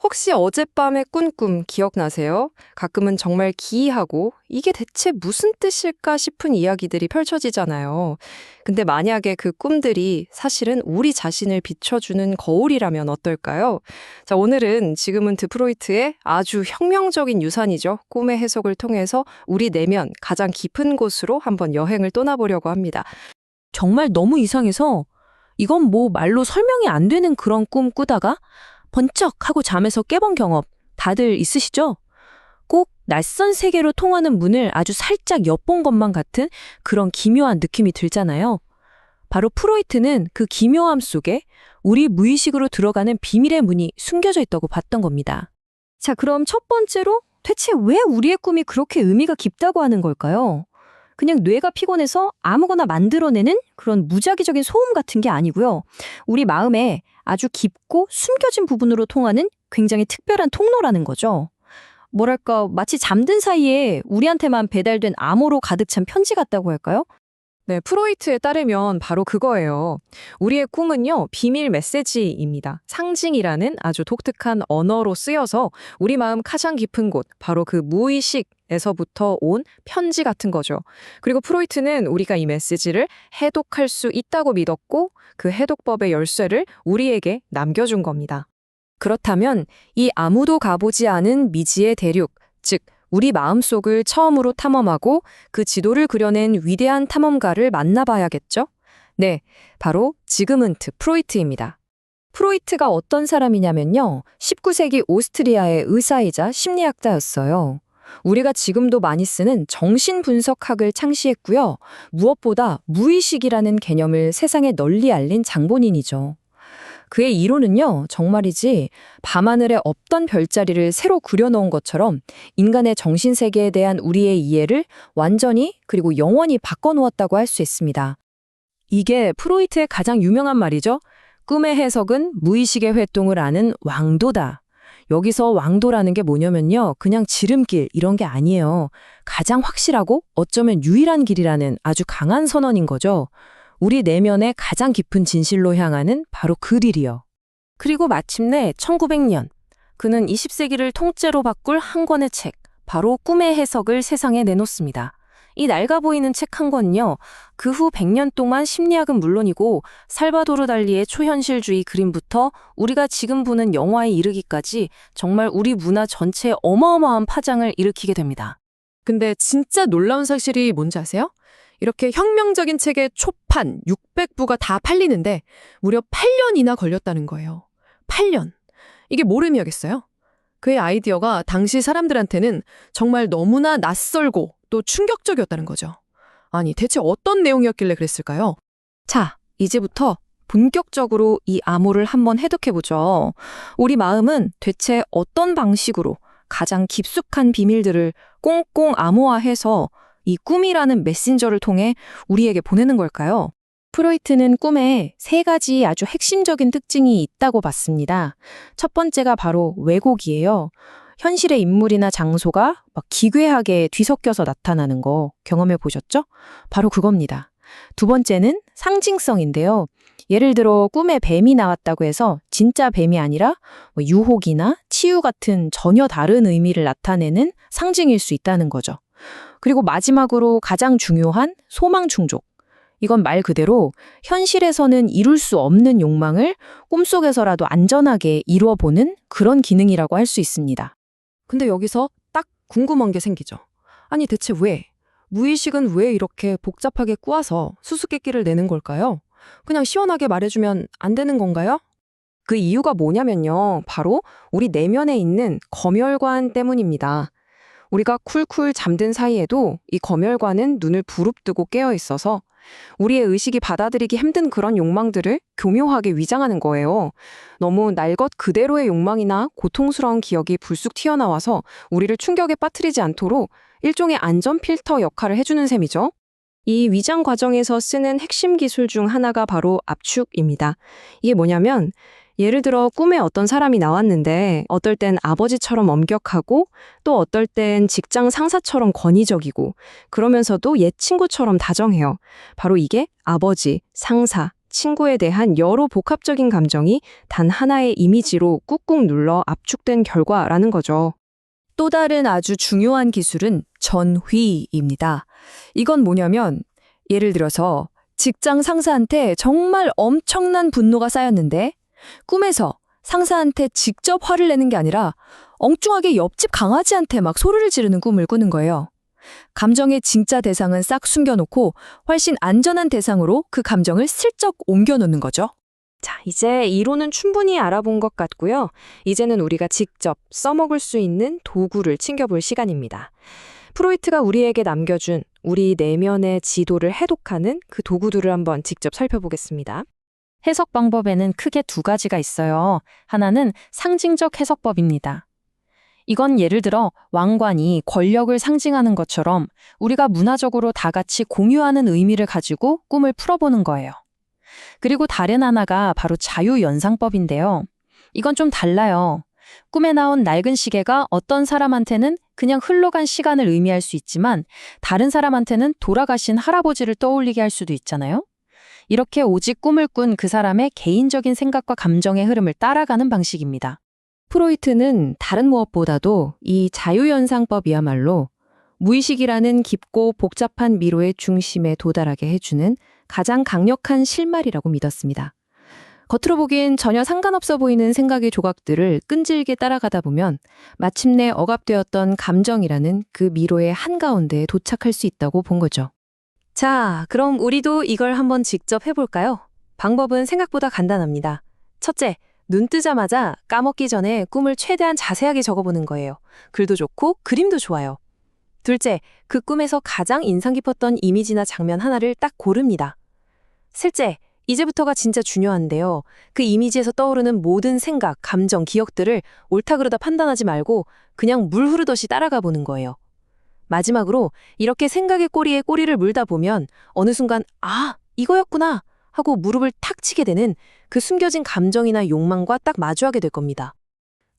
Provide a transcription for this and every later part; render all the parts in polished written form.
혹시 어젯밤에 꾼 꿈 기억나세요? 가끔은 정말 기이하고 이게 대체 무슨 뜻일까 싶은 이야기들이 펼쳐지잖아요. 근데 만약에 그 꿈들이 사실은 우리 자신을 비춰주는 거울이라면 어떨까요? 자, 오늘은 지금은 프로이트의 아주 혁명적인 유산이죠. 꿈의 해석을 통해서 우리 내면 가장 깊은 곳으로 한번 여행을 떠나보려고 합니다. 정말 너무 이상해서 이건 뭐 말로 설명이 안 되는 그런 꿈 꾸다가 번쩍 하고 잠에서 깨본 경험 다들 있으시죠? 꼭 낯선 세계로 통하는 문을 아주 살짝 엿본 것만 같은 그런 기묘한 느낌이 들잖아요. 바로 프로이트는 그 기묘함 속에 우리 무의식으로 들어가는 비밀의 문이 숨겨져 있다고 봤던 겁니다. 자, 그럼 첫 번째로 대체 왜 우리의 꿈이 그렇게 의미가 깊다고 하는 걸까요? 그냥 뇌가 피곤해서 아무거나 만들어내는 그런 무작위적인 소음 같은 게 아니고요. 우리 마음에 아주 깊고 숨겨진 부분으로 통하는 굉장히 특별한 통로라는 거죠. 뭐랄까, 마치 잠든 사이에 우리한테만 배달된 암호로 가득 찬 편지 같다고 할까요? 네, 프로이트에 따르면 바로 그거예요. 우리의 꿈은요, 비밀 메시지입니다. 상징이라는 아주 독특한 언어로 쓰여서 우리 마음 가장 깊은 곳, 바로 그 무의식에서부터 온 편지 같은 거죠. 그리고 프로이트는 우리가 이 메시지를 해독할 수 있다고 믿었고, 그 해독법의 열쇠를 우리에게 남겨준 겁니다. 그렇다면 이 아무도 가보지 않은 미지의 대륙, 즉 우리 마음속을 처음으로 탐험하고 그 지도를 그려낸 위대한 탐험가를 만나봐야겠죠? 네, 바로 지그문트 프로이트입니다. 프로이트가 어떤 사람이냐면요. 19세기 오스트리아의 의사이자 심리학자였어요. 우리가 지금도 많이 쓰는 정신분석학을 창시했고요. 무엇보다 무의식이라는 개념을 세상에 널리 알린 장본인이죠. 그의 이론은요, 정말이지 밤하늘에 없던 별자리를 새로 그려놓은 것처럼 인간의 정신세계에 대한 우리의 이해를 완전히 그리고 영원히 바꿔놓았다고 할 수 있습니다. 이게 프로이트의 가장 유명한 말이죠. 꿈의 해석은 무의식의 활동을 아는 왕도다. 여기서 왕도라는 게 뭐냐면요, 그냥 지름길 이런 게 아니에요. 가장 확실하고 어쩌면 유일한 길이라는 아주 강한 선언인 거죠. 우리 내면의 가장 깊은 진실로 향하는 바로 그 길이요. 그리고 마침내 1900년, 그는 20세기를 통째로 바꿀 한 권의 책, 바로 꿈의 해석을 세상에 내놓습니다. 이 낡아 보이는 책 한 권요, 그 후 100년 동안 심리학은 물론이고 살바도르 달리의 초현실주의 그림부터 우리가 지금 보는 영화에 이르기까지 정말 우리 문화 전체에 어마어마한 파장을 일으키게 됩니다. 근데 진짜 놀라운 사실이 뭔지 아세요? 이렇게 혁명적인 책의 초판 600부가 다 팔리는데 무려 8년이나 걸렸다는 거예요. 8년. 이게 뭘 의미하겠어요? 그의 아이디어가 당시 사람들한테는 정말 너무나 낯설고 또 충격적이었다는 거죠. 아니, 대체 어떤 내용이었길래 그랬을까요? 자, 이제부터 본격적으로 이 암호를 한번 해독해보죠. 우리 마음은 대체 어떤 방식으로 가장 깊숙한 비밀들을 꽁꽁 암호화해서 이 꿈이라는 메신저를 통해 우리에게 보내는 걸까요? 프로이트는 꿈에 세 가지 아주 핵심적인 특징이 있다고 봤습니다. 첫 번째가 바로 왜곡이에요. 현실의 인물이나 장소가 막 기괴하게 뒤섞여서 나타나는 거 경험해 보셨죠? 바로 그겁니다. 두 번째는 상징성인데요. 예를 들어 꿈에 뱀이 나왔다고 해서 진짜 뱀이 아니라 유혹이나 치유 같은 전혀 다른 의미를 나타내는 상징일 수 있다는 거죠. 그리고 마지막으로 가장 중요한 소망 충족. 이건 말 그대로 현실에서는 이룰 수 없는 욕망을 꿈속에서라도 안전하게 이루어보는 그런 기능이라고 할 수 있습니다. 근데 여기서 딱 궁금한 게 생기죠. 아니 대체 왜? 무의식은 왜 이렇게 복잡하게 꼬아서 수수께끼를 내는 걸까요? 그냥 시원하게 말해주면 안 되는 건가요? 그 이유가 뭐냐면요. 바로 우리 내면에 있는 검열관 때문입니다. 우리가 쿨쿨 잠든 사이에도 이 검열관은 눈을 부릅뜨고 깨어 있어서 우리의 의식이 받아들이기 힘든 그런 욕망들을 교묘하게 위장하는 거예요. 너무 날 것 그대로의 욕망이나 고통스러운 기억이 불쑥 튀어나와서 우리를 충격에 빠뜨리지 않도록 일종의 안전 필터 역할을 해주는 셈이죠. 이 위장 과정에서 쓰는 핵심 기술 중 하나가 바로 압축입니다. 이게 뭐냐면 예를 들어 꿈에 어떤 사람이 나왔는데 어떨 땐 아버지처럼 엄격하고 또 어떨 땐 직장 상사처럼 권위적이고 그러면서도 옛 친구처럼 다정해요. 바로 이게 아버지, 상사, 친구에 대한 여러 복합적인 감정이 단 하나의 이미지로 꾹꾹 눌러 압축된 결과라는 거죠. 또 다른 아주 중요한 기술은 전휘입니다. 이건 뭐냐면 예를 들어서 직장 상사한테 정말 엄청난 분노가 쌓였는데 꿈에서 상사한테 직접 화를 내는 게 아니라 엉뚱하게 옆집 강아지한테 막 소리를 지르는 꿈을 꾸는 거예요. 감정의 진짜 대상은 싹 숨겨놓고 훨씬 안전한 대상으로 그 감정을 슬쩍 옮겨놓는 거죠. 자, 이제 이론은 충분히 알아본 것 같고요. 이제는 우리가 직접 써먹을 수 있는 도구를 챙겨볼 시간입니다. 프로이트가 우리에게 남겨준 우리 내면의 지도를 해독하는 그 도구들을 한번 직접 살펴보겠습니다. 해석 방법에는 크게 두 가지가 있어요. 하나는 상징적 해석법입니다. 이건 예를 들어 왕관이 권력을 상징하는 것처럼 우리가 문화적으로 다 같이 공유하는 의미를 가지고 꿈을 풀어보는 거예요. 그리고 다른 하나가 바로 자유연상법인데요. 이건 좀 달라요. 꿈에 나온 낡은 시계가 어떤 사람한테는 그냥 흘러간 시간을 의미할 수 있지만 다른 사람한테는 돌아가신 할아버지를 떠올리게 할 수도 있잖아요. 이렇게 오직 꿈을 꾼 그 사람의 개인적인 생각과 감정의 흐름을 따라가는 방식입니다. 프로이트는 다른 무엇보다도 이 자유연상법이야말로 무의식이라는 깊고 복잡한 미로의 중심에 도달하게 해주는 가장 강력한 실마리라고 믿었습니다. 겉으로 보기엔 전혀 상관없어 보이는 생각의 조각들을 끈질게 따라가다 보면 마침내 억압되었던 감정이라는 그 미로의 한가운데에 도착할 수 있다고 본 거죠. 자, 그럼 우리도 이걸 한번 직접 해볼까요? 방법은 생각보다 간단합니다. 첫째, 눈 뜨자마자 까먹기 전에 꿈을 최대한 자세하게 적어보는 거예요. 글도 좋고 그림도 좋아요. 둘째, 그 꿈에서 가장 인상 깊었던 이미지나 장면 하나를 딱 고릅니다. 셋째, 이제부터가 진짜 중요한데요. 그 이미지에서 떠오르는 모든 생각, 감정, 기억들을 옳다 그르다 판단하지 말고 그냥 물 흐르듯이 따라가 보는 거예요. 마지막으로 이렇게 생각의 꼬리에 꼬리를 물다 보면 어느 순간 아, 이거였구나 하고 무릎을 탁 치게 되는 그 숨겨진 감정이나 욕망과 딱 마주하게 될 겁니다.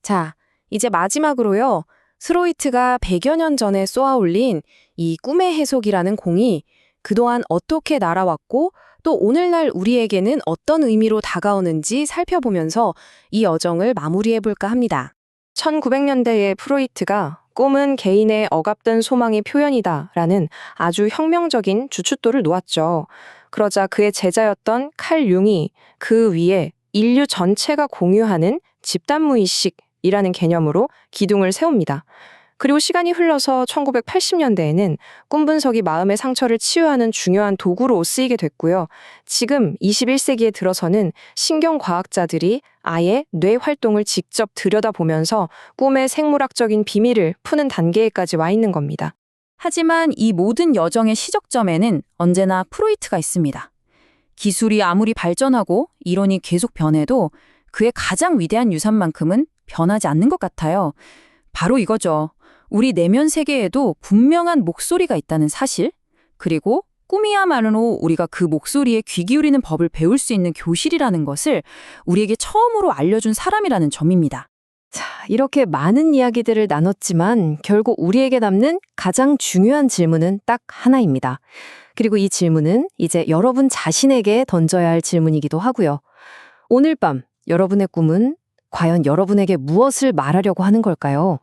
자, 이제 마지막으로요. 프로이트가 100여 년 전에 쏘아올린 이 꿈의 해석이라는 공이 그동안 어떻게 날아왔고 또 오늘날 우리에게는 어떤 의미로 다가오는지 살펴보면서 이 여정을 마무리해볼까 합니다. 1900년대에 프로이트가 꿈은 개인의 억압된 소망의 표현이다 라는 아주 혁명적인 주춧돌을 놓았죠. 그러자 그의 제자였던 칼 융이 그 위에 인류 전체가 공유하는 집단무의식이라는 개념으로 기둥을 세웁니다. 그리고 시간이 흘러서 1980년대에는 꿈 분석이 마음의 상처를 치유하는 중요한 도구로 쓰이게 됐고요. 지금 21세기에 들어서는 신경과학자들이 아예 뇌 활동을 직접 들여다보면서 꿈의 생물학적인 비밀을 푸는 단계에까지 와 있는 겁니다. 하지만 이 모든 여정의 시작점에는 언제나 프로이트가 있습니다. 기술이 아무리 발전하고 이론이 계속 변해도 그의 가장 위대한 유산만큼은 변하지 않는 것 같아요. 바로 이거죠. 우리 내면 세계에도 분명한 목소리가 있다는 사실, 그리고 꿈이야말로 우리가 그 목소리에 귀 기울이는 법을 배울 수 있는 교실이라는 것을 우리에게 처음으로 알려준 사람이라는 점입니다. 자, 이렇게 많은 이야기들을 나눴지만 결국 우리에게 남는 가장 중요한 질문은 딱 하나입니다. 그리고 이 질문은 이제 여러분 자신에게 던져야 할 질문이기도 하고요. 오늘 밤 여러분의 꿈은 과연 여러분에게 무엇을 말하려고 하는 걸까요?